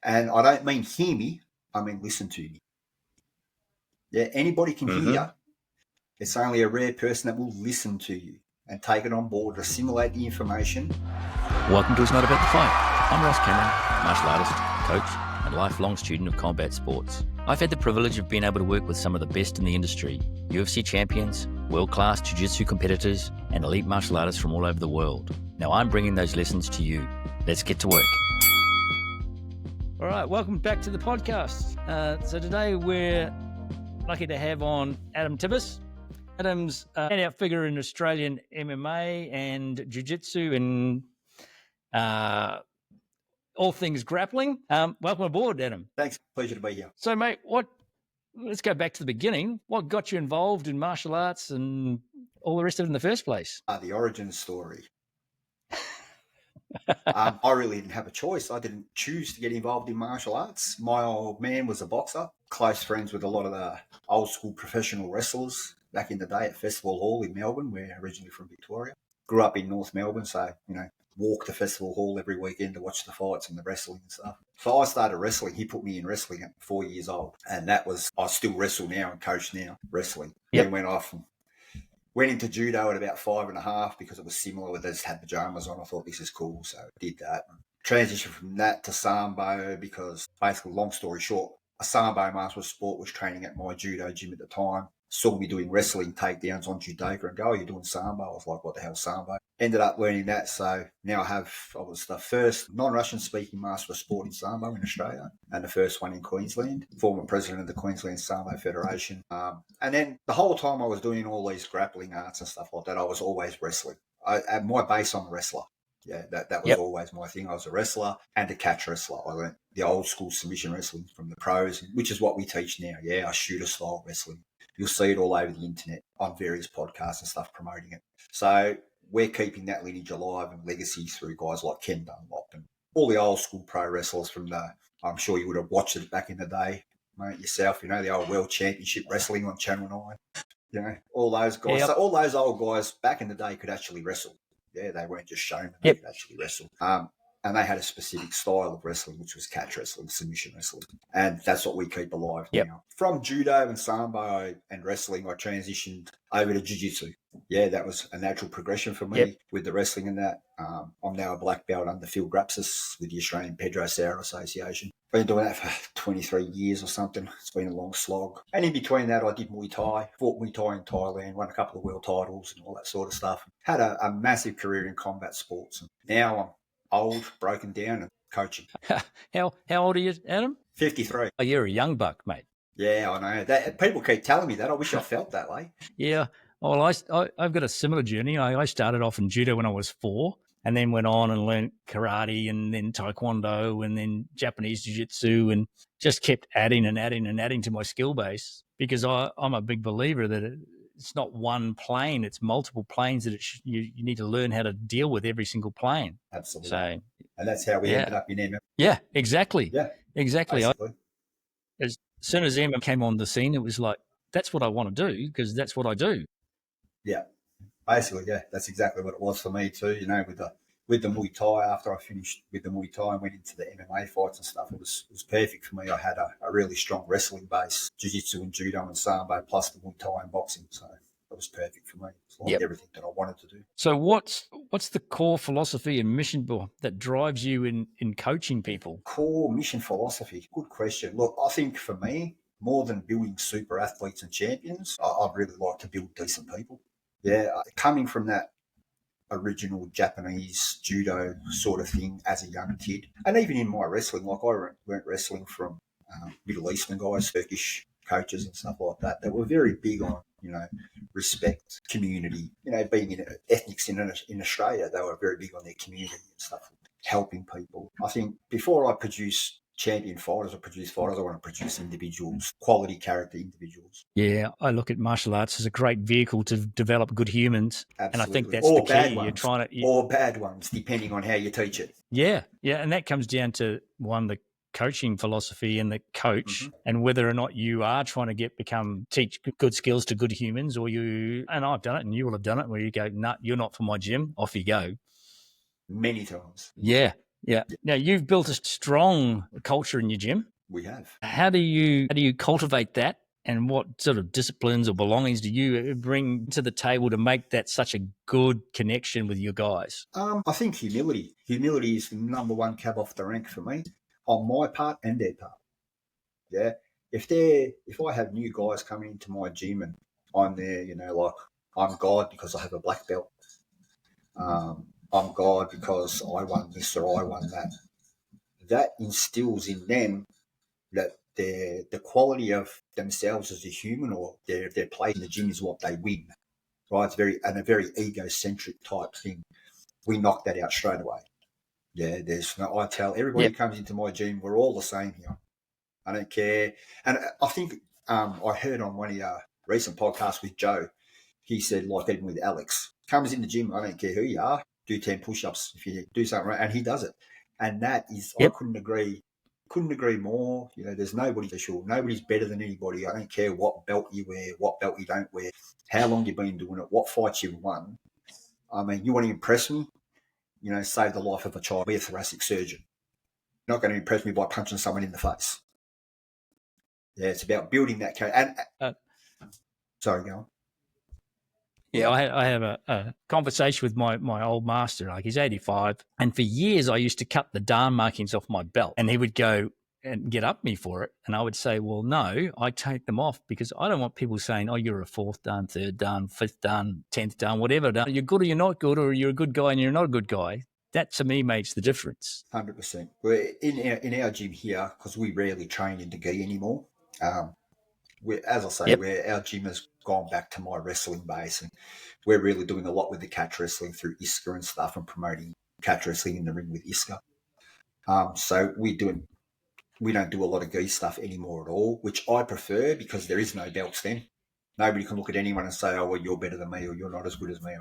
And I don't mean hear me, I mean listen to me. Yeah, anybody can hear you. It's only a rare person that will listen to you and take it on board, assimilate the information. Welcome to It's Not About the Fight. I'm Ross Cameron, martial artist, coach, and lifelong student of combat sports. I've had the privilege of being able to work with some of the best in the industry, UFC champions, world-class jiu-jitsu competitors, and elite martial artists from all over the world. Now I'm bringing those lessons to you. Let's get to work. All right, welcome back to the podcast. So today we're lucky to have on Adam Tibbitts. Adam's a standout figure in Australian MMA and jiu-jitsu and all things grappling. Welcome aboard, Adam. Thanks. Pleasure to be here. So, mate, let's go back to the beginning. What got you involved in martial arts and all the rest of it in the first place? The origin story. I really didn't have a choice. I didn't choose to get involved in martial arts. My old man was a boxer, close friends with a lot of the old school professional wrestlers back in the day at Festival Hall in Melbourne. We're originally from Victoria. Grew up in North Melbourne, so, walked to Festival Hall every weekend to watch the fights and the wrestling and stuff. So I started wrestling. He put me in wrestling at 4 years old. And I still wrestle now and coach now, wrestling. Yep. Then went into judo at about 5.5 because it was similar. They just had pajamas on. I thought, this is cool. So I did that. Transitioned from that to Sambo because, basically, long story short, a Sambo martial sport was training at my judo gym at the time. Saw me doing wrestling takedowns on judoka and go, you're doing Sambo? I was like, what the hell, Sambo? Ended up learning that. So now I was the first non-Russian speaking master of sport in Sambo in Australia and the first one in Queensland, former president of the Queensland Sambo Federation. And then the whole time I was doing all these grappling arts and stuff like that, I was always wrestling. At my base, I'm a wrestler. Yeah, that was always my thing. I was a wrestler and a catch wrestler. I learned the old school submission wrestling from the pros, which is what we teach now. Yeah, I shooter style wrestling. You'll see it all over the internet on various podcasts and stuff promoting it. So we're keeping that lineage alive and legacy through guys like Ken Dunlop and all the old school pro wrestlers I'm sure you would have watched it back in the day, mate, yourself, the old World Championship Wrestling on Channel 9. All those guys. Yep. So all those old guys back in the day could actually wrestle. Yeah, they weren't just shown, they could actually wrestle. And they had a specific style of wrestling, which was catch wrestling, submission wrestling. And that's what we keep alive now. From judo and Sambo and wrestling, I transitioned over to jiu-jitsu. Yeah, that was a natural progression for me with the wrestling and that. I'm now a black belt under Phil Grapsis with the Australian Pedro Sauer Association. Been doing that for 23 years or something. It's been a long slog. And in between that, I did Muay Thai, fought Muay Thai in Thailand, won a couple of world titles and all that sort of stuff. Had a massive career in combat sports. And now I'm old, broken down, and coaching. How old are you, Adam? 53. Oh, you're a young buck, mate. Yeah, I know. That people keep telling me that. I wish I felt that way. Yeah. Well, I've got a similar journey. I started off in judo when I was 4 and then went on and learned karate and then taekwondo and then Japanese jiu-jitsu and just kept adding and adding and adding to my skill base because I'm a big believer that it's not one plane, it's multiple planes that you need to learn how to deal with every single plane. Absolutely. So, and that's how we ended up in MMA. Yeah, exactly. Yeah, exactly. As soon as MMA came on the scene, it was like, that's what I want to do because that's what I do. Yeah, basically, yeah, that's exactly what it was for me too. With the Muay Thai, after I finished with the Muay Thai and went into the MMA fights and stuff, it was perfect for me. I had a really strong wrestling base, jiu-jitsu and judo and Sambo, plus the Muay Thai and boxing. So it was perfect for me. It's like everything that I wanted to do. So what's the core philosophy and mission that drives you in coaching people? Core mission philosophy? Good question. Look, I think for me, more than building super athletes and champions, I'd really like to build decent people. Yeah, coming from that original Japanese judo sort of thing as a young kid, and even in my wrestling, like I learnt wrestling from Middle Eastern guys, Turkish coaches and stuff like that. They were very big on respect, community. Being in ethnics in Australia, they were very big on their community and stuff, helping people. I think before I produce champion fighters or produce fighters, I want to produce individuals, quality character individuals. Yeah, I look at martial arts as a great vehicle to develop good humans. Absolutely. And I think that's or the bad key. Ones. You're trying to or bad ones, depending on how you teach it. Yeah, and that comes down to the coaching philosophy and the coach, and whether or not you are trying to teach good skills to good humans, or and I've done it, and you will have done it, where you go, nah, you're not for my gym, off you go. Many times. Yeah. Yeah. Now, you've built a strong culture in your gym. We have. How do you cultivate that? And what sort of disciplines or belongings do you bring to the table to make that such a good connection with your guys? I think humility. Humility is the number one cab off the rank for me, on my part and their part. Yeah. If I have new guys coming into my gym and I'm there, like I'm God because I have a black belt. I'm God because I won this or I won that. That instills in them that the quality of themselves as a human or their play in the gym is what they win. Right? It's a very egocentric type thing. We knock that out straight away. Yeah, I tell everybody who comes into my gym, we're all the same here. I don't care. And I think I heard on one of your recent podcasts with Joe, he said, like even with Alex, comes in the gym, I don't care who you are, do 10 push-ups if you do something right, and he does it. And that is, I couldn't agree more. There's nobody special. Nobody's better than anybody. I don't care what belt you wear, what belt you don't wear, how long you've been doing it, what fights you've won. I mean, you want to impress me? Save the life of a child. Be a thoracic surgeon. You're not going to impress me by punching someone in the face. Yeah, it's about building that character. And sorry, go on. Yeah, I have a conversation with my old master. Like, he's 85, and for years I used to cut the Dan markings off my belt, and he would go and get up me for it, and I would say, well, no, I take them off because I don't want people saying, oh, you're a 4th Dan, 3rd Dan, 5th Dan, 10th Dan, whatever Dan. You're good or you're not good, or you're a good guy and you're not a good guy. That to me makes the difference. 100%. We're in our gym here, because we rarely train in the gi anymore. As I say, our gym has gone back to my wrestling base, and we're really doing a lot with the catch wrestling through ISCA and stuff, and promoting catch wrestling in the ring with ISCA. So we don't do a lot of gi stuff anymore at all, which I prefer because there is no belts then. Nobody can look at anyone and say, oh, well, you're better than me or you're not as good as me.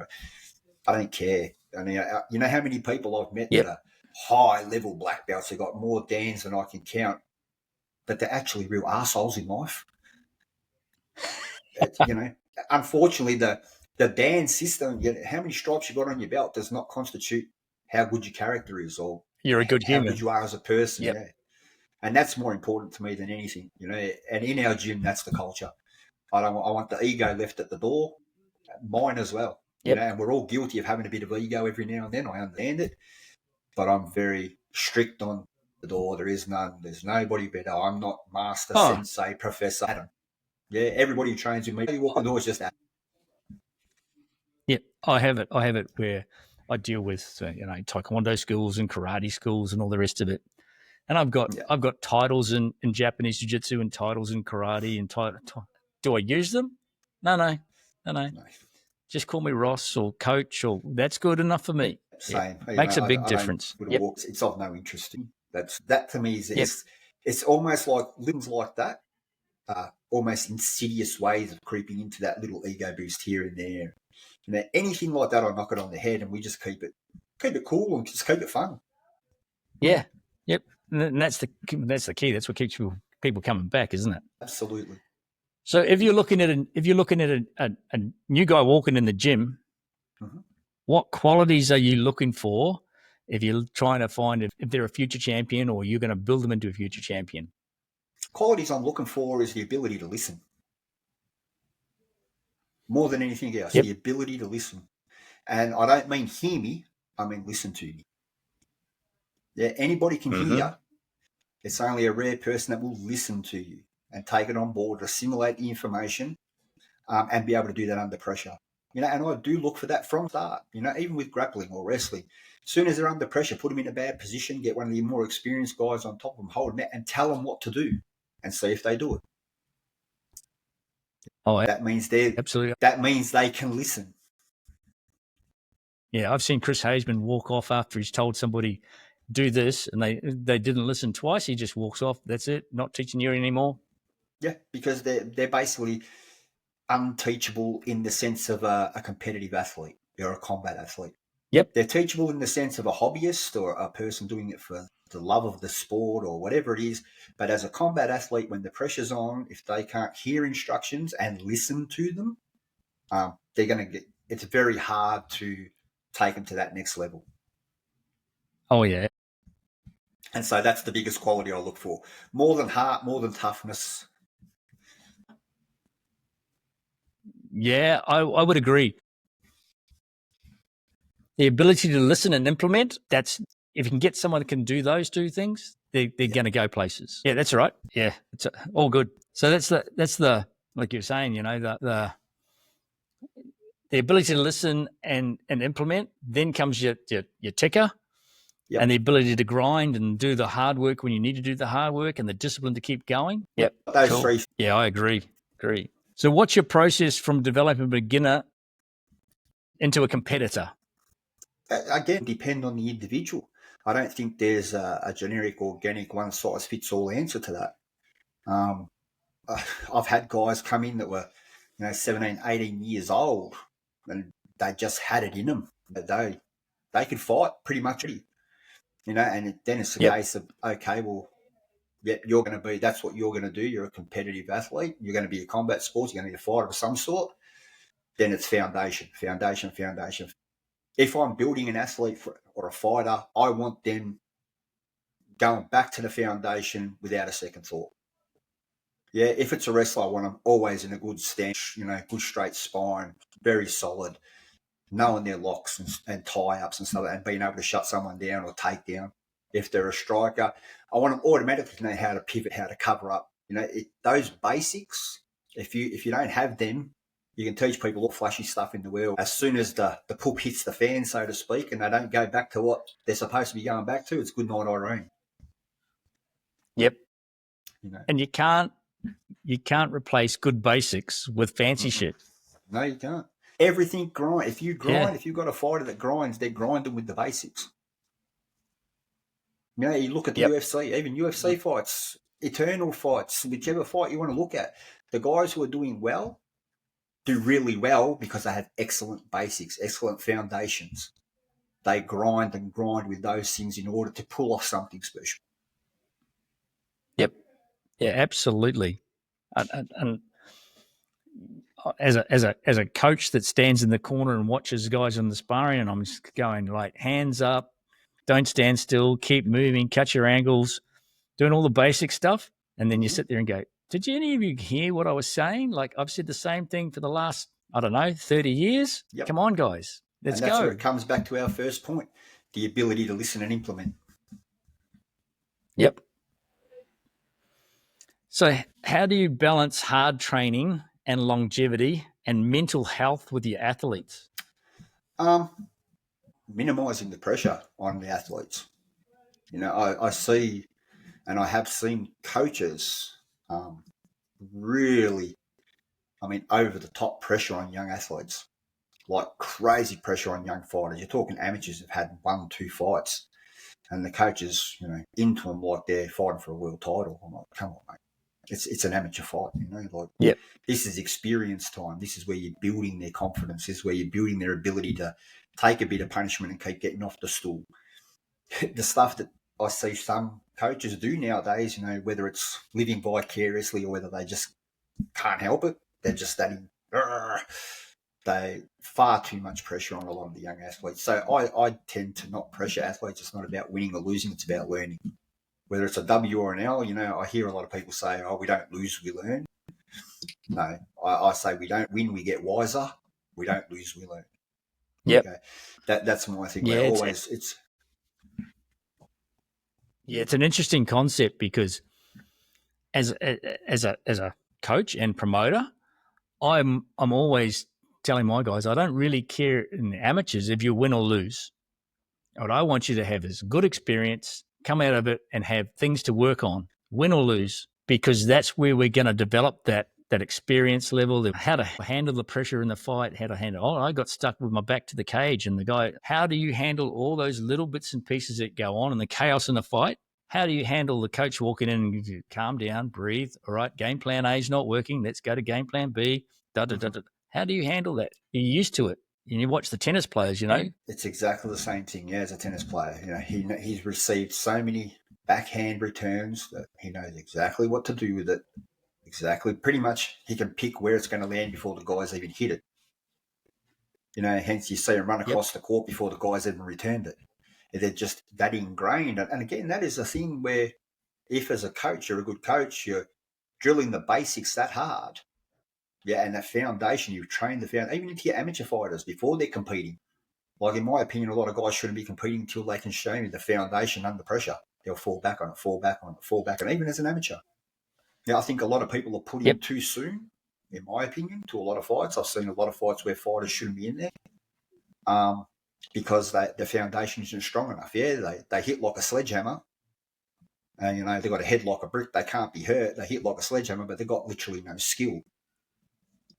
I don't care. I mean, you know how many people I've met that are high-level black belts? They've got more Dans than I can count, but they're actually real arseholes in life. Unfortunately, the Dan system, how many stripes you got on your belt does not constitute how good your character is or you're a good how human. good you are as a person. Yeah. And that's more important to me than anything, and in our gym, that's the culture. I want the ego left at the door, mine as well. And we're all guilty of having a bit of ego every now and then. I understand it, but I'm very strict on the door. There is none. There's nobody better. I'm not master, sensei, professor, Adam. Yeah, everybody who trains with me, you walk the door, is just Adam. Yeah, I have it where I deal with taekwondo schools and karate schools and all the rest of it. And I've got titles in Japanese jiu-jitsu and titles in karate and do I use them? No. Just call me Ross or coach, or that's good enough for me. Same. Makes a big difference. It's of no interest to me. That to me is it's almost like things like that, almost insidious ways of creeping into that little ego boost here and there. Anything like that, I knock it on the head, and we just keep it cool and just keep it fun. Yeah. Yep. And that's the key. That's what keeps people coming back, isn't it? Absolutely. So if you're looking at a new guy walking in the gym, what qualities are you looking for if you're trying to find if they're a future champion or you're going to build them into a future champion? Qualities I'm looking for is the ability to listen. More than anything else, the ability to listen. And I don't mean hear me, I mean listen to me. Yeah, anybody can hear. It's only a rare person that will listen to you and take it on board, assimilate the information, and be able to do that under pressure. And I do look for that from the start, even with grappling or wrestling. As soon as they're under pressure, put them in a bad position, get one of the more experienced guys on top of them, hold them out, and tell them what to do and see if they do it. Oh, that means absolutely. That means they can listen. Yeah, I've seen Chris Hazeman walk off after he's told somebody do this, and they didn't listen twice. He just walks off. That's it. Not teaching you anymore. Yeah, because they're basically unteachable in the sense of a competitive athlete or a combat athlete. Yep. They're teachable in the sense of a hobbyist or a person doing it for the love of the sport or whatever it is. But as a combat athlete, when the pressure's on, if they can't hear instructions and listen to them, they're going to it's very hard to take them to that next level. Oh, yeah. And so that's the biggest quality I look for. More than heart, more than toughness. Yeah, I would agree. The ability to listen and implement, that's, if you can get someone that can do those two things, they're going to go places. Yeah, that's right. Yeah, it's all good. So that's the like you're saying, the ability to listen and implement. Then comes your ticker. Yep. And the ability to grind and do the hard work when you need to do the hard work, and the discipline to keep going. Yep. Those cool. Three. Yeah, I agree. So what's your process from developing a beginner into a competitor? Again, depend on the individual. I don't think there's a generic, organic, one-size-fits-all answer to that. I've had guys come in that were, 17, 18 years old, and they just had it in them. They could fight pretty much, and then it's a case of, okay, well, you're going to be, that's what you're going to do. You're a competitive athlete. You're going to be a combat sport. You're going to be a fighter of some sort. Then it's foundation. If I'm building an athlete or a fighter, I want them going back to the foundation without a second thought. Yeah, if it's a wrestler, I want them always in a good stance, good straight spine, very solid, knowing their locks and tie-ups and stuff, and being able to shut someone down or take down. If they're a striker, I want them automatically to know how to pivot, how to cover up. Those basics, if you don't have them, you can teach people all flashy stuff in the world. As soon as the poop hits the fan, so to speak, and they don't go back to what they're supposed to be going back to, it's good night, Irene. Yep. And you can't replace good basics with fancy shit. No, you can't. Everything grind. If you grind, if you've got a fighter that grinds, they're grinding with the basics. You look at the UFC, even UFC fights, eternal fights, whichever fight you want to look at. The guys who are doing well do really well because they have excellent basics, excellent foundations. They grind with those things in order to pull off something special. Yep. Yeah, absolutely. And as a coach that stands in the corner and watches guys on the sparring, and I'm just going like, hands up, don't stand still, keep moving, cut your angles, doing all the basic stuff. And then you sit there and go, did any of you hear what I was saying? Like, I've said the same thing for the last, 30 years. Yep. Come on, guys. Let's go. Where it comes back to our first point, the ability to listen and implement. Yep. So how do you balance hard training and longevity and mental health with your athletes? Minimizing the pressure on the athletes. I see, and I have seen coaches really, over the top pressure on young athletes, like crazy pressure on young fighters. You're talking amateurs have had 1-2 fights, and the coaches, into them like they're fighting for a world title. I'm like, come on, mate. It's an amateur fight, This is experience time. This is where you're building their confidence. This is where you're building their ability to take a bit of punishment and keep getting off the stool. The stuff that I see some coaches do nowadays, whether it's living vicariously or whether they just can't help it, they're just they far too much pressure on a lot of the young athletes. So I tend to not pressure athletes. It's not about winning or losing. It's about learning. Whether it's a W or an L, I hear a lot of people say, oh, we don't lose, we learn. No, I say we don't win, we get wiser. We don't lose, we learn. Yep. Okay. That's my thing. Yeah, it's an interesting concept because as a coach and promoter, I'm always telling my guys, I don't really care in the amateurs if you win or lose. What I want you to have is good experience, come out of it and have things to work on, win or lose, because that's where we're going to develop that experience level, how to handle the pressure in the fight, how to handle, I got stuck with my back to the cage, and the guy, how do you handle all those little bits and pieces that go on and the chaos in the fight? How do you handle the coach walking in and you calm down, breathe, all right, game plan A is not working, let's go to game plan B, How do you handle that? You're used to it. And you watch the tennis players, It's exactly the same thing, as a tennis player. He's received so many backhand returns that he knows exactly what to do with it. Exactly. Pretty much he can pick where it's going to land before the guys even hit it. Hence you see him run across the court before the guys even returned it. They're just that ingrained. And again, that is a thing where if as a coach, you're a good coach, you're drilling the basics that hard. Yeah, and that foundation, you've trained the foundation, even into your amateur fighters before they're competing. Like, in my opinion, a lot of guys shouldn't be competing until they can show me the foundation under pressure. They'll fall back on it, fall back on it, fall back on it, even as an amateur. Now, I think a lot of people are put in too soon, in my opinion, to a lot of fights. I've seen a lot of fights where fighters shouldn't be in there because the foundation isn't strong enough. Yeah, they hit like a sledgehammer and, they've got a head like a brick. They can't be hurt. They hit like a sledgehammer, but they've got literally no skill.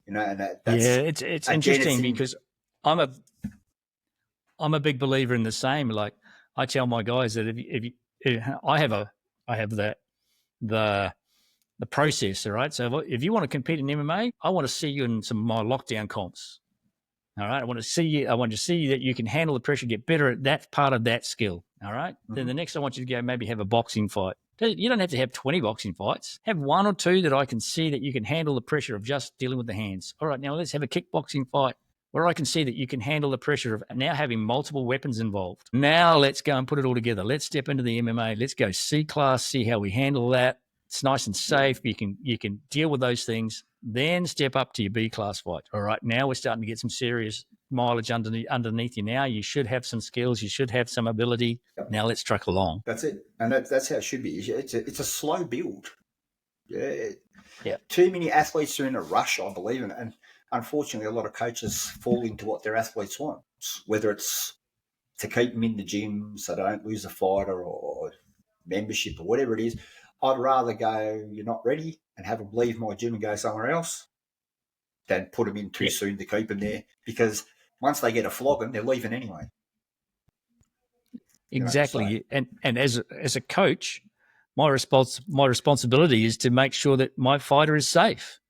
And that's... Yeah, it's interesting because I'm a big believer in the same. Like, I tell my guys that if I have the process, all right? So if you want to compete in MMA, I want to see you in some of my lockdown comps. All right. I want to see that you can handle the pressure, get better at that part of that skill. All right. Mm-hmm. Then the next I want you to go maybe have a boxing fight. You don't have to have 20 boxing fights. Have one or two that I can see that you can handle the pressure of just dealing with the hands. All right. Now let's have a kickboxing fight where I can see that you can handle the pressure of now having multiple weapons involved. Now let's go and put it all together. Let's step into the MMA. Let's go C class, see how we handle that. It's nice and safe. You can deal with those things. Then step up to your B class fight. All right, now we're starting to get some serious mileage underneath you. Now you should have some skills. You should have some ability. Yep. Now let's truck along. That's it, and that's how it should be. It's a slow build. Yeah. Too many athletes are in a rush, I believe, and unfortunately, a lot of coaches fall into what their athletes want, whether it's to keep them in the gym so they don't lose a fighter or membership or whatever it is. I'd rather go, you're not ready, and have them leave my gym and go somewhere else than put them in too soon to keep them there, because once they get a flogging, they're leaving anyway. Exactly. And as a coach, my responsibility is to make sure that my fighter is safe.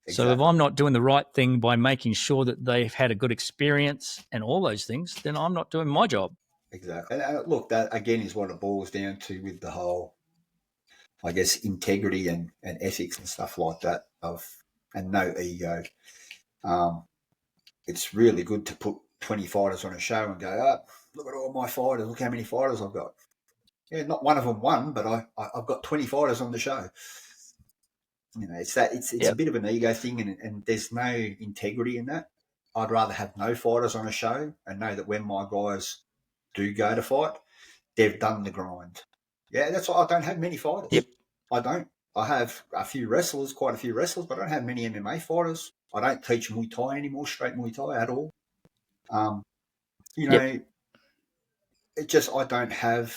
Exactly. So if I'm not doing the right thing by making sure that they've had a good experience and all those things, then I'm not doing my job. Exactly. And look, that again is what it boils down to with the whole, I guess, integrity and ethics and stuff like that, and no ego. It's really good to put 20 fighters on a show and go, look at all my fighters, look how many fighters I've got. Yeah, not one of them won, but I've got 20 fighters on the show. It's a bit of an ego thing, and there's no integrity in that. I'd rather have no fighters on a show and know that when my guys do go to fight, they've done the grind. Yeah, that's why I don't have many fighters. Yep. I don't. I have quite a few wrestlers, but I don't have many MMA fighters. I don't teach Muay Thai anymore, straight Muay Thai at all. It just, I don't have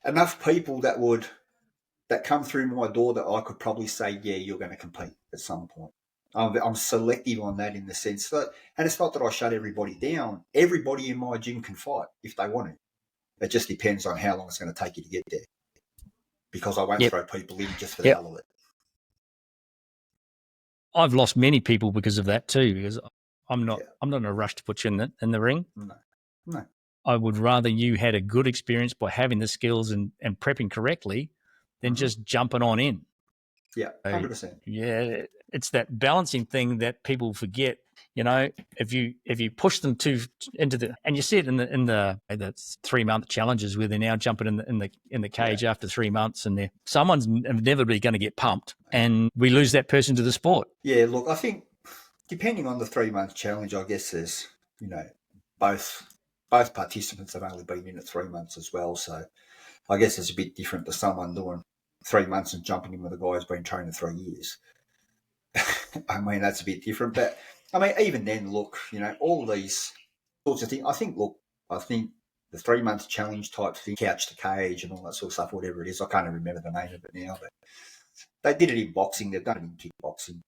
enough people that come through my door that I could probably say, yeah, you're going to compete at some point. I'm selective on that in the sense that, and it's not that I shut everybody down. Everybody in my gym can fight if they want to. It just depends on how long it's going to take you to get there, because I won't throw people in just for the hell of it. I've lost many people because of that too, because I'm not in a rush to put you in the ring. No. I would rather you had a good experience by having the skills and prepping correctly than just jumping on in. Yeah, 100%. Yeah, it's that balancing thing that people forget. If you push them into the, and you see it in the 3-month challenges where they're now jumping in the cage after 3 months, and someone's inevitably going to get pumped, and we lose that person to the sport. Yeah, look, I think depending on the 3-month challenge, I guess there's both participants have only been in it 3 months as well, so I guess it's a bit different to someone doing 3 months and jumping in with a guy who's been training 3 years. I mean, that's a bit different, but I mean, even then, look, all these sorts of things. I think the 3-month challenge type thing, couch to cage and all that sort of stuff, whatever it is, I can't even remember the name of it now, but they did it in boxing. They've done it in kickboxing.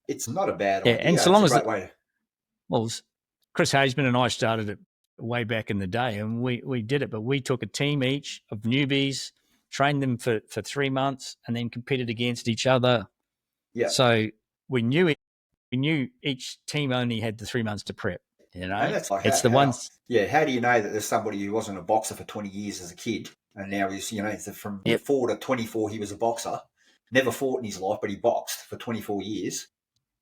It's not a bad idea. And so long it's a great way. Well, Chris Hazeman and I started it way back in the day, and we did it, but we took a team each of newbies, trained them for 3 months, and then competed against each other. Yeah. So we knew each team only had the 3 months to prep. And that's like it's ones. Yeah. How do you know that there's somebody who wasn't a boxer for 20 years as a kid, and now he's from 4 to 24 he was a boxer, never fought in his life, but he boxed for 24 years,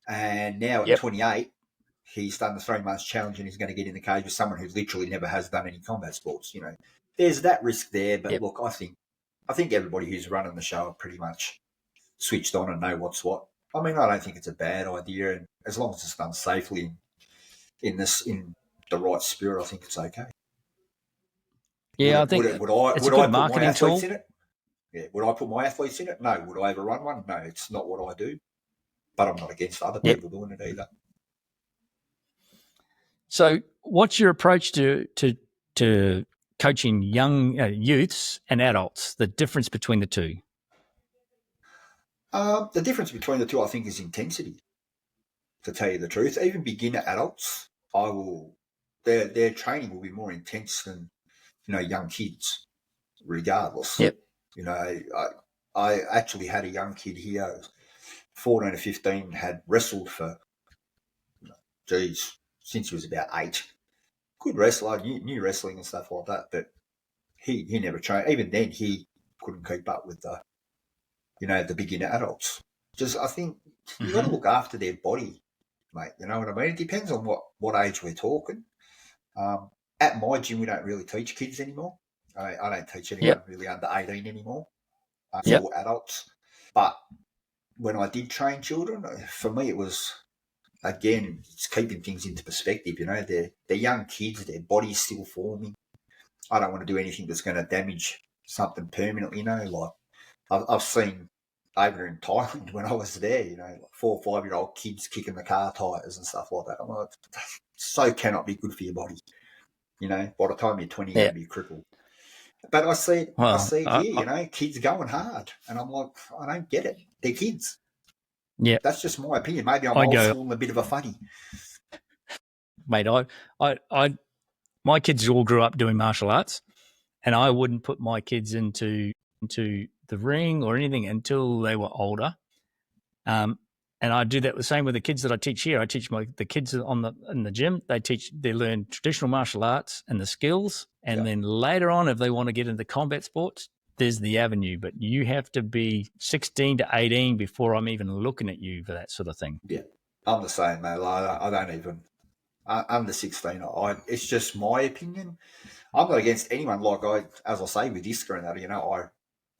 and now at 28 he's done the 3 months challenge and he's going to get in the cage with someone who literally never has done any combat sports. There's that risk there. But look, I think everybody who's running the show are pretty much switched on and know what's what. I mean, I don't think it's a bad idea, and as long as it's done safely in the right spirit, I think it's okay. Yeah, I think would I it's a put good my marketing athletes tool. in it? Yeah. Would I put my athletes in it? No. Would I ever run one? No. It's not what I do. But I'm not against other people doing it either. So, what's your approach to coaching young youths and adults? The difference between the two? The difference between the two, I think, is intensity. To tell you the truth, even beginner adults, their training will be more intense than young kids, regardless. Yep. I actually had a young kid here, 14 or 15, had wrestled for, since he was about 8. Good wrestler, knew wrestling and stuff like that, but he never trained. Even then, he couldn't keep up with the beginner adults. I think you got to look after their body, mate. You know what I mean? It depends on what age we're talking. At my gym, we don't really teach kids anymore. I don't teach anyone really under 18 anymore. It's all adults. But when I did train children, for me, it was, again, it's keeping things into perspective. They're young kids, their body's still forming. I don't want to do anything that's going to damage something permanently. Like I've seen over in Thailand when I was there, 4 or 5-year-old kids kicking the car tires and stuff like that. I'm like, so cannot be good for your body. By the time you're 20, you're going to be crippled. But I see it here, kids going hard. And I'm like, I don't get it. They're kids. Yeah. That's just my opinion. Maybe I'm old school and a bit of a funny. Mate, my kids all grew up doing martial arts, and I wouldn't put my kids into the ring or anything until they were older. And I do that the same with the kids that I teach here. I teach the kids in the gym. They learn traditional martial arts and the skills. And then later on, if they want to get into combat sports, there's the avenue. But you have to be 16 to 18 before I'm even looking at you for that sort of thing. Yeah, I'm the same, mate. I don't even under 16. It's just my opinion. I'm not against anyone. As I say, with ISCA and that, I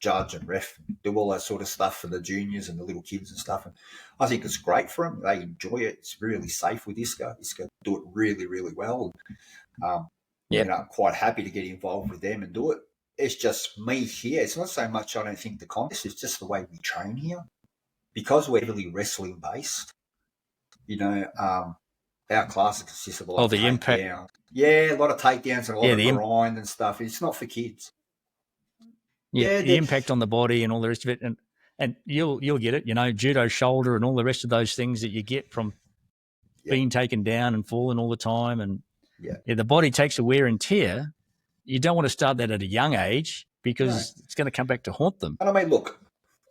judge and ref, do all that sort of stuff for the juniors and the little kids and stuff. And I think it's great for them. They enjoy it. It's really safe with ISCA. ISCA do it really, really well. I'm quite happy to get involved with them and do it. It's just me here. It's not so much, I don't think, the contest. It's just the way we train here. Because we're heavily wrestling based, our classes consist of a lot of the impact. Yeah, a lot of takedowns and a lot of grind and stuff. It's not for kids. Yeah, the impact on the body and all the rest of it, and you'll get it. Judo shoulder and all the rest of those things that you get from being taken down and falling all the time, and the body takes a wear and tear. You don't want to start that at a young age because it's going to come back to haunt them. And I mean, look,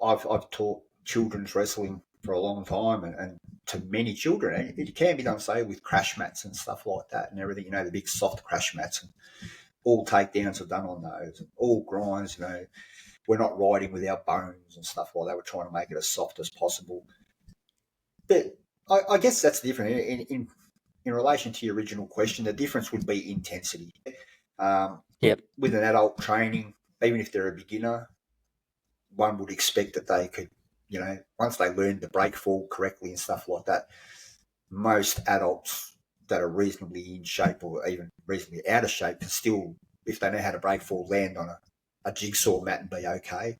I've taught children's wrestling for a long time, and to many children, it can be done, say, with crash mats and stuff like that and everything. The big soft crash mats and all takedowns are done on those, and all grinds. We're not riding with our bones and stuff like that. We're trying to make it as soft as possible. But I guess that's different in relation to your original question. The difference would be intensity. With an adult training, even if they're a beginner, one would expect that they could, once they learn the break fall correctly and stuff like that, most adults that are reasonably in shape or even reasonably out of shape can still, if they know how to break fall, land on a jigsaw mat and be okay.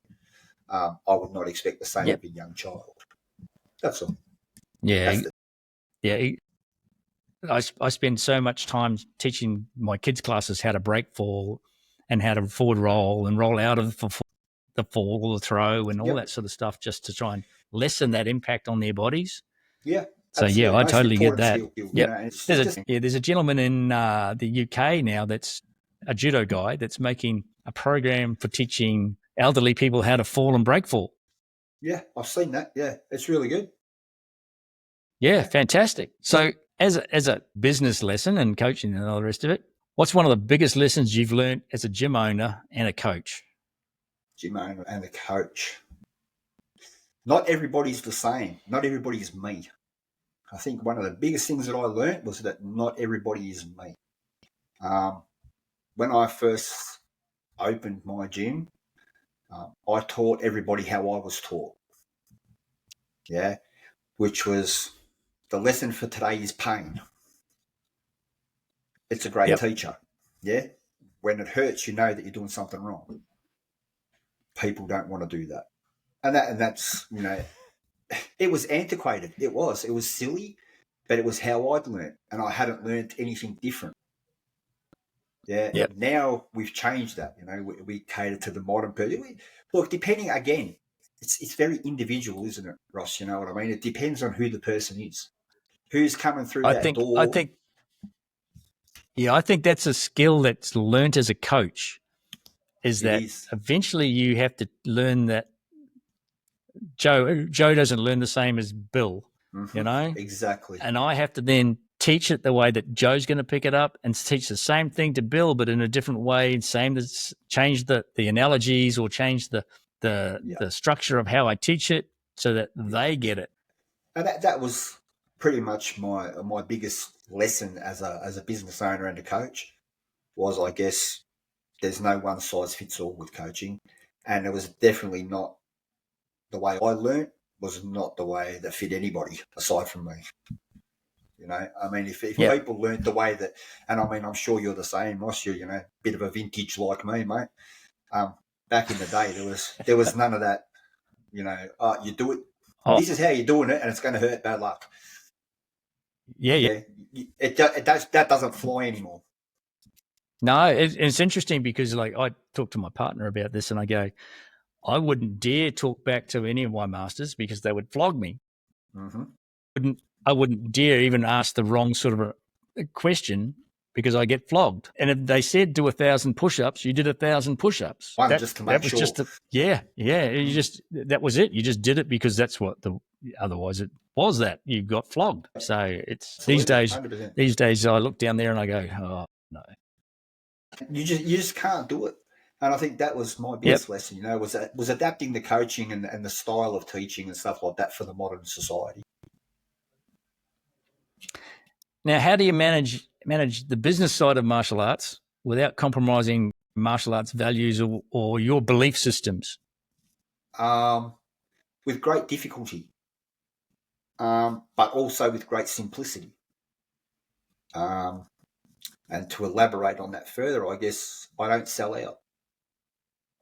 I would not expect the same of a young child. That's all. I spend so much time teaching my kids' classes how to break fall and how to forward roll and roll out of the fall or the throw and all that sort of stuff, just to try and lessen that impact on their bodies. Yeah. So I totally get that. Skill, there's a gentleman in the UK now that's a judo guy that's making a program for teaching elderly people how to fall and break fall. Yeah, I've seen that. Yeah, it's really good. Yeah, fantastic. So as a business lesson and coaching and all the rest of it, what's one of the biggest lessons you've learned as a gym owner and a coach? Gym owner and a coach. Not everybody's the same. Not everybody's me. I think one of the biggest things that I learned was that not everybody is me. When I first opened my gym, I taught everybody how I was taught. Yeah, which was the lesson for today is pain. It's a great teacher. Yeah, when it hurts, you know that you're doing something wrong. People don't want to do that, and that's it was antiquated. It was silly, but it was how I'd learned, and I hadn't learned anything different. Yeah. Yep. Now we've changed that. We cater to the modern person. Look, depending again, it's very individual, isn't it, Ross? You know what I mean? It depends on who the person is, who's coming through that door. I think that's a skill that's learnt as a coach. Eventually you have to learn that Joe doesn't learn the same as Bill. Mm-hmm. Exactly. And I have to then teach it the way that Joe's going to pick it up and teach the same thing to Bill, but in a different way, change the analogies or change the structure of how I teach it so that they get it. And that was pretty much my biggest lesson as a business owner and a coach was, I guess, there's no one size fits all with coaching. And it was definitely not the way I learned was not the way that fit anybody aside from me. I mean, if people learned the way that, and I mean, I'm sure you're the same, Ross, you're, a bit of a vintage like me, mate. Back in the day, there was none of that, you do it. Oh. This is how you're doing it, and it's going to hurt. Bad luck. Yeah. That doesn't fly anymore. No, it's interesting because, like, I talk to my partner about this, and I go, I wouldn't dare talk back to any of my masters because they would flog me. Mm-hmm. I wouldn't dare even ask the wrong sort of a question because I get flogged. And if they said do 1,000 push-ups, you did 1,000 push-ups. Just to make sure. That was it. You just did it because that's what otherwise it was that you got flogged. So it's 100%. These days I look down there and I go, oh no. You just can't do it. And I think that was my biggest lesson, was adapting the coaching and the style of teaching and stuff like that for the modern society. Now, how do you manage the business side of martial arts without compromising martial arts values or your belief systems? With great difficulty, but also with great simplicity. And to elaborate on that further, I guess I don't sell out.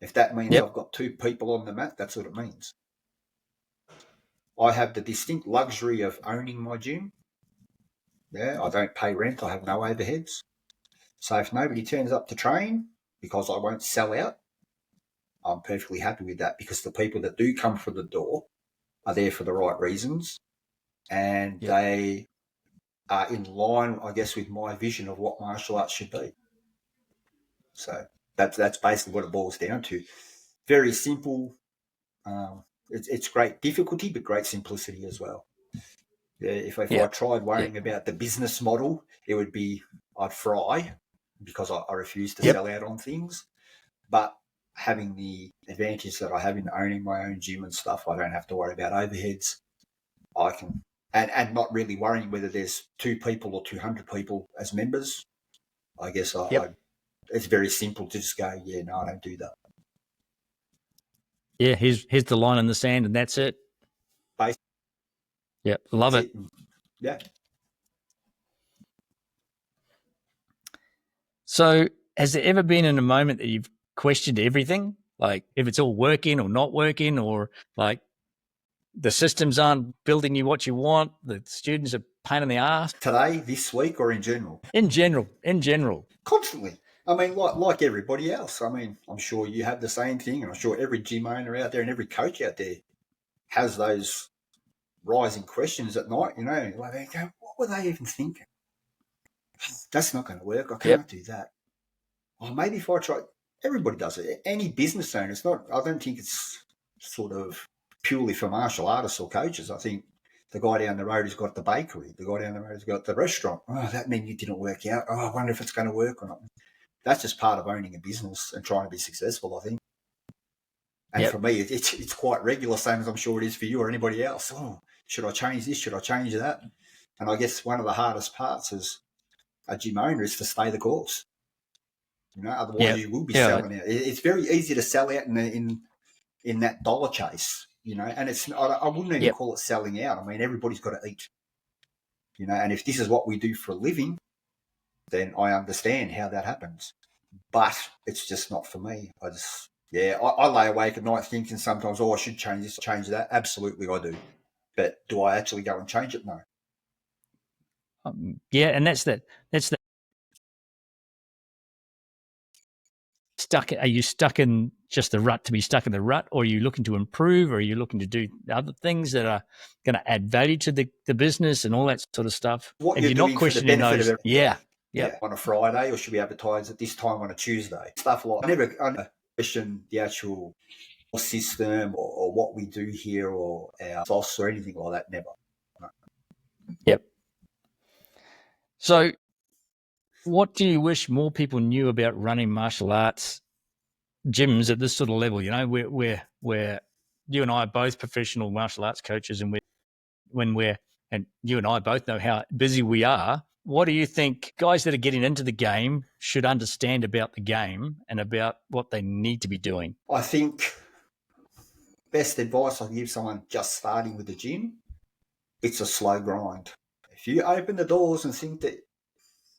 If that means I've got 2 people on the mat, that's what it means. I have the distinct luxury of owning my gym. Yeah, I don't pay rent. I have no overheads. So if nobody turns up to train because I won't sell out, I'm perfectly happy with that because the people that do come through the door are there for the right reasons and they are in line, I guess, with my vision of what martial arts should be. So that's basically what it boils down to. Very simple. It's great difficulty, but great simplicity as well. Yeah, if I tried worrying about the business model, it would be I'd fry because I refuse to sell out on things. But having the advantage that I have in owning my own gym and stuff, I don't have to worry about overheads. I can and not really worrying whether there's 2 people or 200 people as members. I guess it's very simple to just go, no, I don't do that. Yeah, here's the line in the sand, and that's it. Yeah, love it. Yeah. So has there ever been in a moment that you've questioned everything? Like if it's all working or not working, or like the systems aren't building you what you want, the students are pain in the ass? Today, this week, or in general? In general. Constantly. I mean, like everybody else. I mean, I'm sure you have the same thing, and I'm sure every gym owner out there and every coach out there has those rising questions at night, like they go, what were they even thinking? That's not going to work. I can't do that. Or maybe if I try, everybody does it. Any business owner, I don't think it's sort of purely for martial artists or coaches. I think the guy down the road has got the bakery, the guy down the road has got the restaurant. Oh, that menu didn't work out. Oh, I wonder if it's going to work or not. That's just part of owning a business and trying to be successful, I think. And for me, it's quite regular, same as I'm sure it is for you or anybody else. Oh, should I change this? Should I change that? And I guess one of the hardest parts as a gym owner is to stay the course. Otherwise you will be selling out. It's very easy to sell out in that dollar chase, and I wouldn't even call it selling out. I mean, everybody's got to eat, and if this is what we do for a living, then I understand how that happens. But it's just not for me. I lay awake at night thinking sometimes, I should change this, change that. Absolutely, I do. But do I actually go and change it? No. And that's the stuck. Are you stuck in just the rut to be stuck in the rut, or are you looking to improve, or are you looking to do other things that are going to add value to the business and all that sort of stuff? What and you're not questioning those. On a Friday, or should we advertise at this time on a Tuesday? Stuff like I never question the actual system or what we do here or our sauce or anything like that. Never. No. Yep. So, what do you wish more people knew about running martial arts gyms at this sort of level? Where you and I are both professional martial arts coaches, and and you and I both know how busy we are. What do you think guys that are getting into the game should understand about the game and about what they need to be doing? I think best advice I can give someone just starting with the gym, it's a slow grind. If you open the doors and think that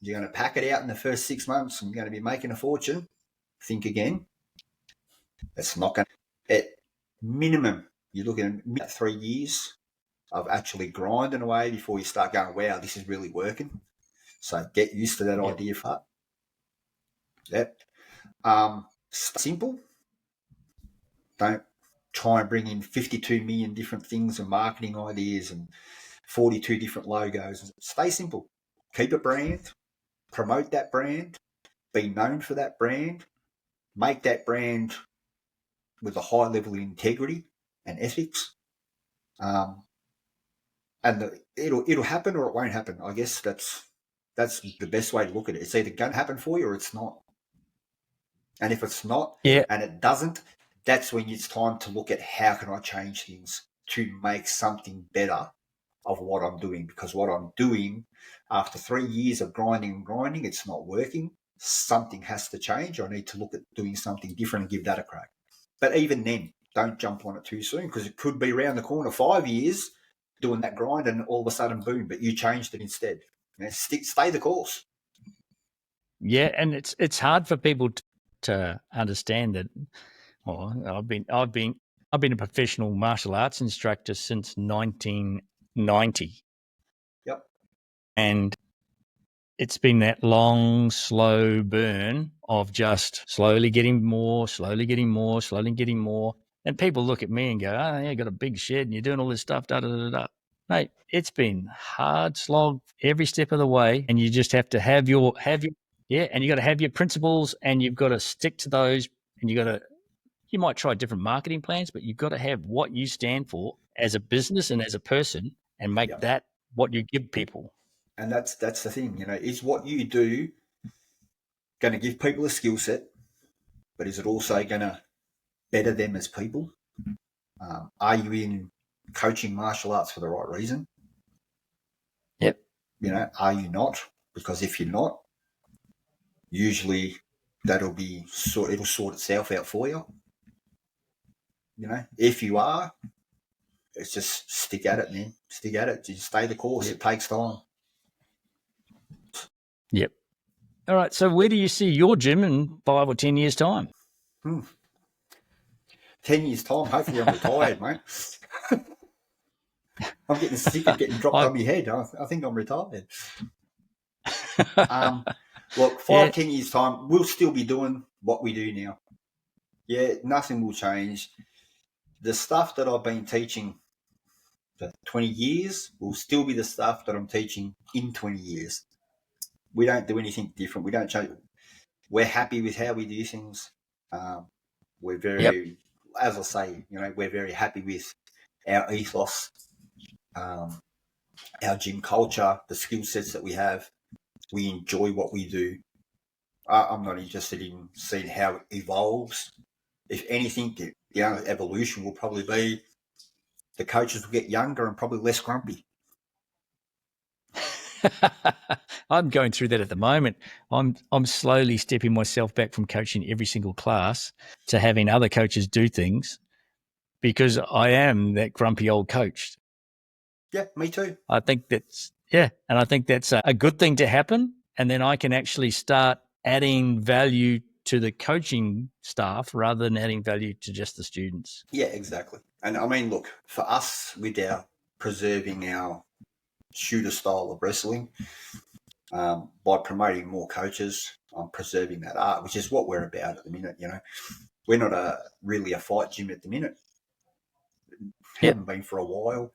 you're going to pack it out in the first 6 months and you're going to be making a fortune, think again. It's not going to. At minimum, you're looking at 3 years of actually grinding away before you start going, wow, this is really working. So get used to that idea for that. Yep. Simple. Don't try and bring in 52 million different things and marketing ideas and 42 different logos. Stay simple. Keep a brand. Promote that brand. Be known for that brand. Make that brand with a high level of integrity and ethics. And it'll happen or it won't happen. I guess that's the best way to look at it. It's either going to happen for you or it's not. And if it's not, and it doesn't, that's when it's time to look at how can I change things to make something better of what I'm doing. Because what I'm doing after 3 years of grinding, it's not working. Something has to change. I need to look at doing something different and give that a crack. But even then, don't jump on it too soon, because it could be around the corner 5 years doing that grind and all of a sudden, boom, but you changed it instead. Stay the course. Yeah, and it's hard for people to understand that. Well, I've been a professional martial arts instructor since 1990. Yep. And it's been that long, slow burn of just slowly getting more. And people look at me and go, oh, yeah, you got a big shed and you're doing all this stuff, da-da-da-da. Mate, it's been hard slog every step of the way, and you just have to have your and you got to have your principles, and you've got to stick to those, and you might try different marketing plans, but you've got to have what you stand for as a business and as a person, and make that what you give people. And that's the thing, is what you do going to give people a skill set, but is it also going to better them as people? Are you in coaching martial arts for the right reason? Yep. Are you not? Because if you're not, usually it'll sort itself out for you. If you are, it's just stick at it, man. Stick at it. Just stay the course. It takes time. Yep. All right. So where do you see your gym in 5 or 10 years' time? 10 years' time, hopefully I'm retired, mate. I'm getting sick of getting dropped on my head. I think I'm retired. Look, 10 years' time, we'll still be doing what we do now. Yeah, nothing will change. The stuff that I've been teaching for 20 years will still be the stuff that I'm teaching in 20 years. We don't do anything different. We don't change. We're happy with how we do things. We're very, as I say, we're very happy with our ethos, our gym culture, the skill sets that we have. We enjoy what we do. I'm not interested in seeing how it evolves. If anything, evolution will probably be the coaches will get younger and probably less grumpy. I'm going through that at the moment. I'm slowly stepping myself back from coaching every single class to having other coaches do things because I am that grumpy old coach. Yeah, me too. I think that's a good thing to happen, and then I can actually start adding value to the coaching staff rather than adding value to just the students. Yeah, exactly. And I mean, look, for us, with our preserving our shooter style of wrestling, by promoting more coaches, preserving that art, which is what we're about at the minute. You know, we're not really a fight gym at the minute. Haven't been for a while.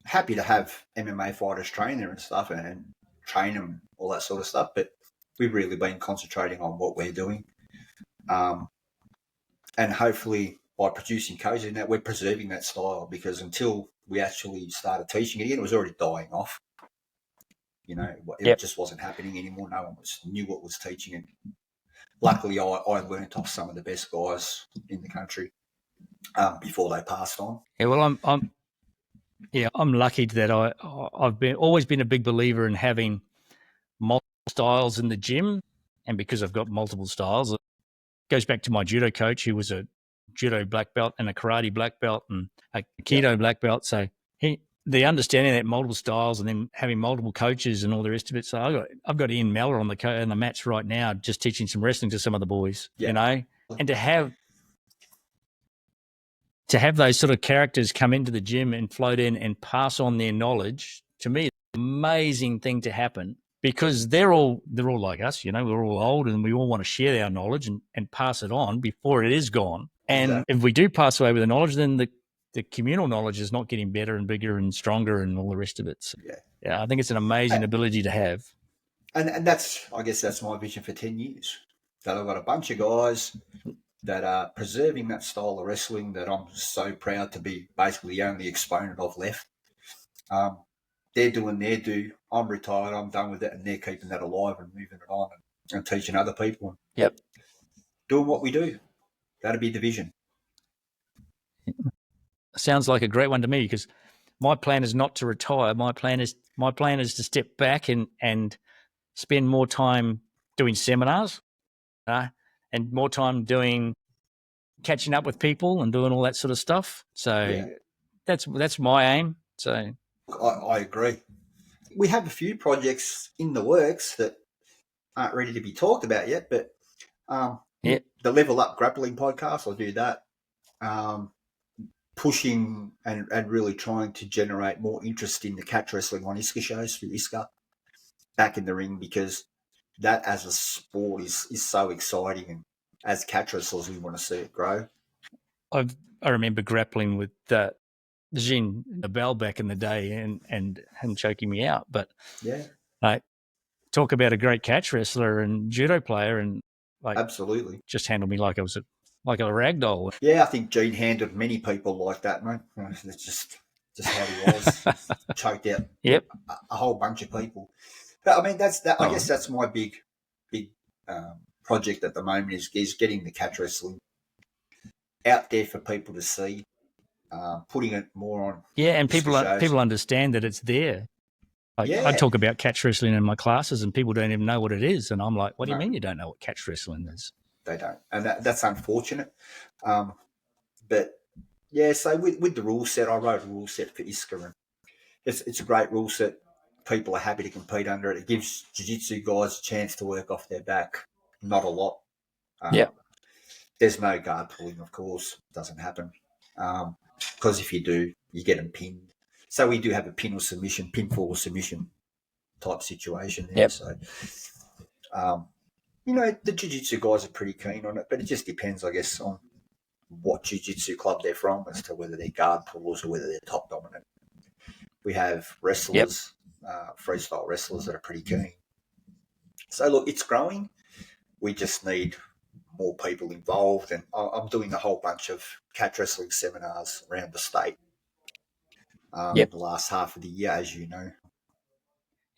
Happy to have MMA fighters train there and stuff and train them, all that sort of stuff. But we've really been concentrating on what we're doing. And hopefully by producing coaches now, we're preserving that style, because until we actually started teaching it again, it was already dying off. You know, it just wasn't happening anymore. No one knew what was teaching it. Luckily, I learned off some of the best guys in the country before they passed on. Yeah, well, I'm lucky that I've always been a big believer in having multiple styles in the gym, and because I've got multiple styles, it goes back to my judo coach, who was a judo black belt and a karate black belt and a aikido black belt. So the understanding that multiple styles and then having multiple coaches and all the rest of it. So I've got Ian Meller on the mats right now, just teaching some wrestling to some of the boys. You know, and to have those sort of characters come into the gym and float in and pass on their knowledge, to me, it's an amazing thing to happen, because they're all like us, you know, we're all old and we all want to share our knowledge and pass it on before it is gone. And if we do pass away with the knowledge, then the communal knowledge is not getting better and bigger and stronger and all the rest of it. So, I think it's an amazing ability to have. And that's, I guess that's my vision for 10 years, that I've got a bunch of guys that are preserving that style of wrestling that I'm so proud to be basically the only exponent of left. They're doing their due. I'm retired. I'm done with it, and they're keeping that alive and moving it on and teaching other people. Doing what we do. That'd be the vision. Sounds like a great one to me, because my plan is not to retire. My plan is to step back and spend more time doing seminars, and more time catching up with people and doing all that sort of stuff. So that's my aim. So I agree. We have a few projects in the works that aren't ready to be talked about yet, but the Level Up Grappling podcast, I'll do that. Pushing and really trying to generate more interest in the catch wrestling on ISCA shows through ISCA back in the ring, because that as a sport is so exciting, and as catch wrestlers we want to see it grow. I remember grappling with Jean Nabel back in the day and him choking me out, but talk about a great catch wrestler and judo player, and absolutely just handled me like I was like a rag doll. Yeah, I think Gene handled many people like that, mate. That's just how he was. Choked out a whole bunch of people. But I mean, I guess that's my big project at the moment is getting the catch wrestling out there for people to see, putting it more on. Yeah, and people understand that it's there. I talk about catch wrestling in my classes, and people don't even know what it is. And I'm like, what do you mean you don't know what catch wrestling is? They don't, and that's unfortunate. But so with the rule set, I wrote a rule set for ISCA, and it's a great rule set. People are happy to compete under it. It gives jiu-jitsu guys a chance to work off their back. Not a lot. There's no guard pulling, of course. It doesn't happen. Because if you do, you get them pinned. So we do have a pin or submission, pinfall or submission type situation there. So, you know, the jiu-jitsu guys are pretty keen on it, but it just depends, I guess, on what jiu-jitsu club they're from as to whether they're guard pullers or whether they're top dominant. We have wrestlers, freestyle wrestlers that are pretty keen. So, look, it's growing. We just need more people involved, and I'm doing a whole bunch of catch wrestling seminars around the state the last half of the year, as you know.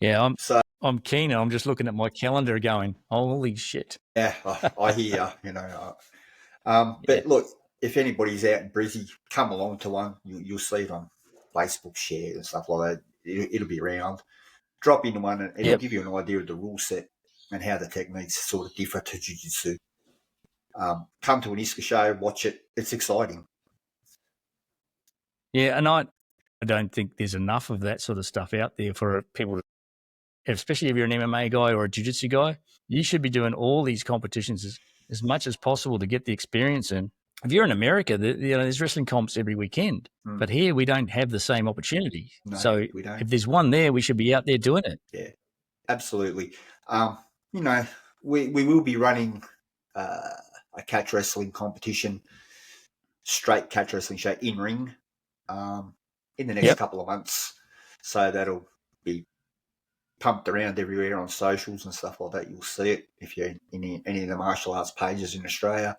Yeah, I'm keen. I'm just looking at my calendar going, holy shit. Yeah, I hear, you know. But look, if anybody's out in Brizzy, come along to one. You'll see it on Facebook shares and stuff like that. it'll be around. Drop into one, and it'll give you an idea of the rule set and how the techniques sort of differ to jiu-jitsu. Come to an ISCA show, watch it. It's exciting. Yeah, and I don't think there's enough of that sort of stuff out there for people to, especially if you're an MMA guy or a jiu-jitsu guy. You should be doing all these competitions as much as possible to get the experience in. If you're in America, there's wrestling comps every weekend. But here we don't have the same opportunity. No, so we don't. If there's one there, we should be out there doing it. Yeah, absolutely. We will be running a catch wrestling competition, straight catch wrestling show in ring in the next couple of months. So that'll be pumped around everywhere on socials and stuff like that. You'll see it if you're in any of the martial arts pages in Australia.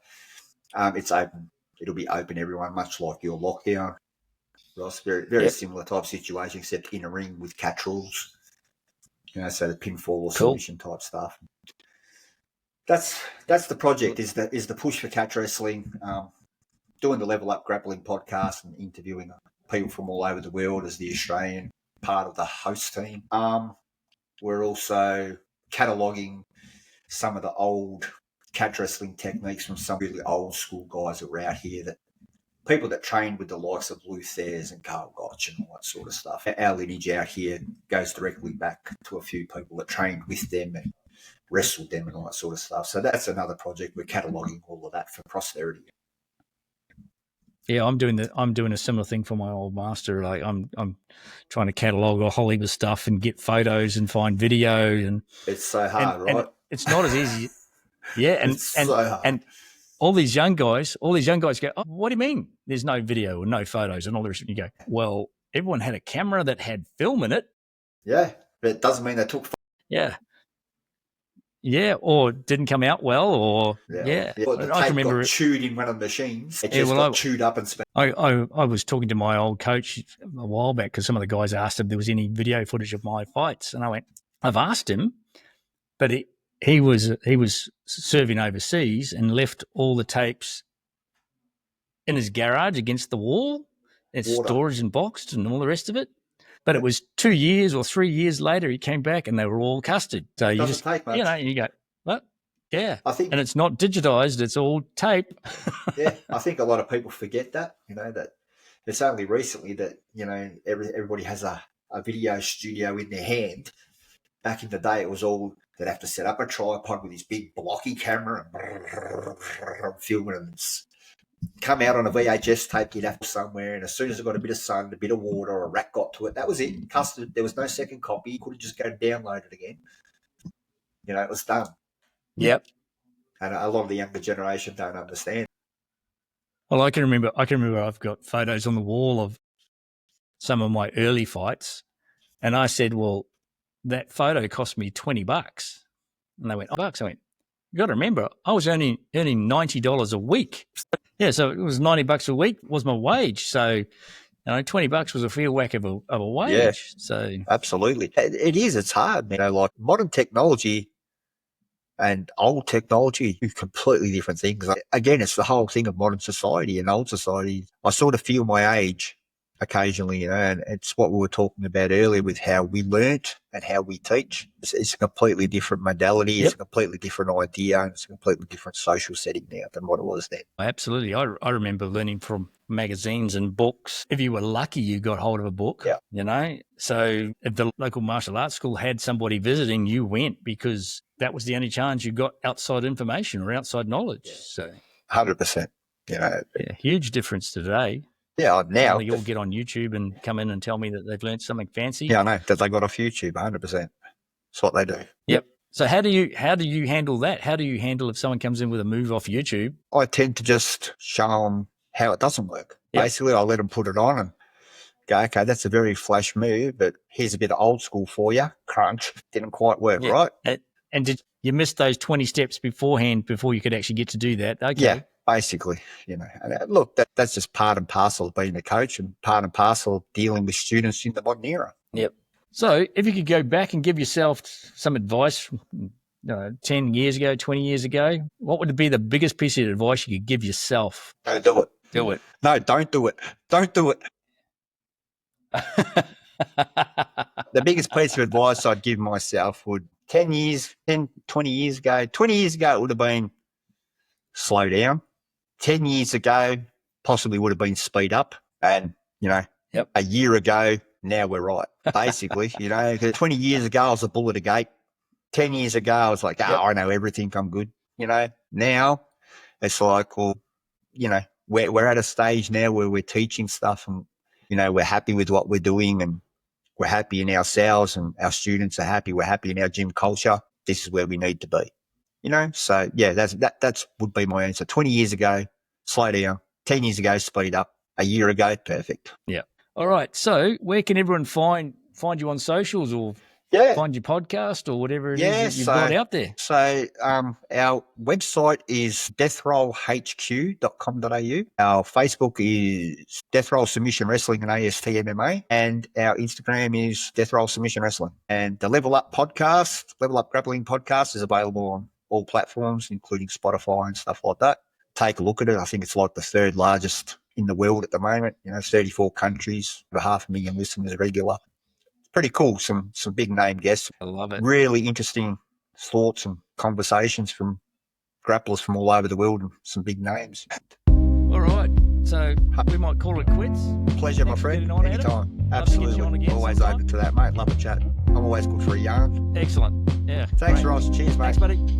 It's open. It'll be open everyone, much like your lockdown. Ross, very similar type situation, except in a ring with catch rules. So the pinfall or submission type stuff. That's the project. Is the push for catch wrestling. Doing the Level Up Grappling podcast and interviewing people from all over the world as the Australian part of the host team. We're also cataloguing some of the old catch wrestling techniques from some really old school guys that were out here, that people that trained with the likes of Luthers and Carl Gotch and all that sort of stuff. Our lineage out here goes directly back to a few people that trained with them and wrestled them and all that sort of stuff. So that's another project. We're cataloguing all of that for posterity. Yeah, I'm doing a similar thing for my old master. Like I'm trying to catalogue a whole heap of stuff and get photos and find video, and it's so hard, right? And it's not as easy. Yeah, and so hard. And all these young guys go, oh, what do you mean? There's no video or no photos and all the rest. You go, well, everyone had a camera that had film in it. Yeah, but it doesn't mean they took. Yeah, or didn't come out well, or Well, the I tape remember got chewed in one of the machines. It just got chewed up and spent. I was talking to my old coach a while back because some of the guys asked if there was any video footage of my fights, and I went, I've asked him, but he was serving overseas and left all the tapes in his garage against the wall. It's storage and boxed and all the rest of it. But it was 2 years or 3 years later, he came back and they were all custard. So you just, take much. You go, what? Yeah. And it's not digitized, it's all tape. Yeah. I think a lot of people forget that, that it's only recently that, everybody has a video studio in their hand. Back in the day, it was all, they'd have to set up a tripod with this big blocky camera and film it, and come out on a VHS tape you'd have to somewhere, and as soon as it got a bit of sun, a bit of water, or a rat got to it, that was it. Custard. There was no second copy. You could have just go download it again. It was done. Yep. And a lot of the younger generation don't understand. Well, I can remember I've got photos on the wall of some of my early fights, and I said, well, that photo cost me $20. And they went, $20. I went, you got to remember, I was earning $90 a week. Yeah, so it was $90 a week was my wage. So, $20 was a fair whack of a wage. Yeah, so absolutely, it is. It's hard, like modern technology and old technology, do completely different things. Again, it's the whole thing of modern society and old society. I sort of feel my age occasionally, and it's what we were talking about earlier with how we learnt and how we teach. It's a completely different modality. Yep. It's a completely different idea, and it's a completely different social setting now than what it was then. Absolutely. I remember learning from magazines and books. If you were lucky, you got hold of a book, So if the local martial arts school had somebody visiting, you went because that was the only chance you got outside information or outside knowledge. Yeah. So 100%, huge difference today. Yeah, now they all get on YouTube and come in and tell me that they've learned something fancy. Yeah, I know that they got off YouTube. 100%. That's what they do. Yep. So how do you handle that? How do you handle if someone comes in with a move off YouTube? I tend to just show them how it doesn't work. Yep. Basically, I let them put it on and go, okay, that's a very flash move, but here's a bit of old school for you. Crunch. Didn't quite work, right? And did you miss those 20 steps beforehand before you could actually get to do that? Okay. Yeah. Basically, and look, that's just part and parcel of being a coach and part and parcel of dealing with students in the modern era. Yep. So if you could go back and give yourself some advice from 10 years ago, 20 years ago, what would be the biggest piece of advice you could give yourself? Don't do it. Do it. No, don't do it. Don't do it. The biggest piece of advice I'd give myself would 20 years ago, it would have been slow down. 10 years ago, possibly would have been speed up. And, a year ago, now we're right, basically, 'cause 20 years ago, I was a bull at a gate. 10 years ago, I was like, I know everything, I'm good. Now it's like, well, we're at a stage now where we're teaching stuff and, we're happy with what we're doing and we're happy in ourselves and our students are happy. We're happy in our gym culture. This is where we need to be, So yeah, that's would be my answer. 20 years ago, slow down. 10 years ago, speed up. A year ago, perfect. Yeah. All right. So where can everyone find you on socials or find your podcast or whatever it is that you've got out there? So our website is deathrollhq.com.au. Our Facebook is Death Roll Submission Wrestling and AST MMA. And our Instagram is Death Roll Submission Wrestling. And the Level Up Grappling podcast is available on all platforms, including Spotify and stuff like that. Take a look at it. I think it's like the third largest in the world at the moment. 34 countries, over 500,000 listeners regular. Pretty cool. Some big name guests. I love it. Really interesting thoughts and conversations from grapplers from all over the world and some big names. All right. So we might call it quits. Pleasure, my friend. Anytime. Absolutely. Always open to that, mate. Love a chat. I'm always good for a yarn. Excellent. Yeah. Thanks, Ross. Cheers, mate. Thanks, buddy.